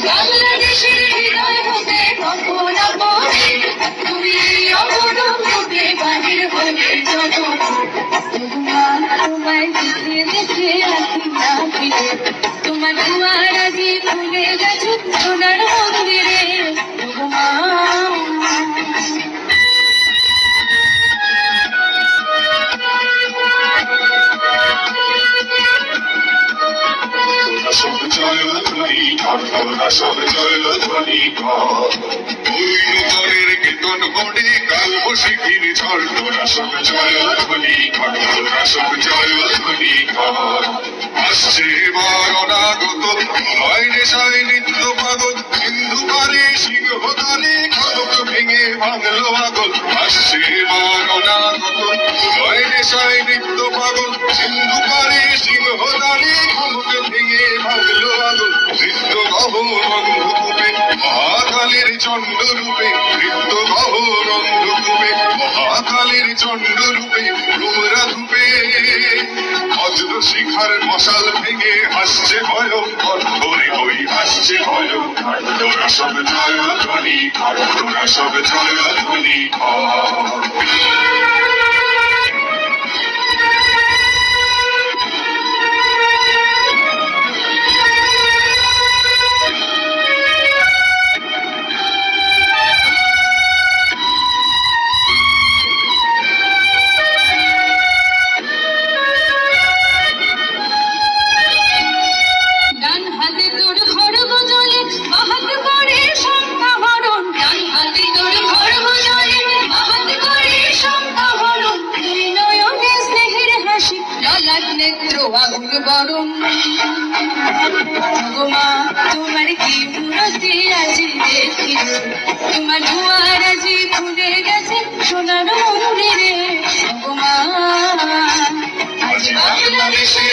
বাংলাদেশের হৃদয় হতে কখনো পড়ে তুমি অপরূপ রূপে বাহির হলে যত তোমায় দেখে দেখে আছি না ফিরে তোমার দুয়ার আজি খুলে গেছে সোনার মন্দিরে সব জয়ধ্বনি ঠাকুরা সব জয়ধ্বনি নূতনের কীর্তন গড়ে কাল বসিকির ঝড় তোরা সব জয়ধ্বনি ঠাকুরা সব জয়ধ্বনি আসছে বারণাগত বাইরে সাই নিত্য পাগল হিন্দু পারে সিংহ তালে খলক ভেঙে ভাঙলো আগল আসছে বারণাগত বাইরে সাই নিত্য পাগল হিন্দু পারে সিংহ তালে খলক ভেঙে ভাঙলো আগল নৃত্য গহ রন্ধকূপে মহাকালের চণ্ড রূপে নৃত্য গহ রন্ধকূপে মহাকালের চণ্ড রূপে রুমরা ধূপে বজ্র শিখার মশাল ভেঙে হাসছে ভয়ঙ্কর ধরে হই হাসছে ভয়ঙ্কর তোরা সব জয়ধ্বনি তোরা সব জয়ধ্বনি তোমার কি মূরতি আজি দেখি তোমার দুয়ার আজি খুলে গেছে সোনার মন্দিরে আজ বাংলাদেশে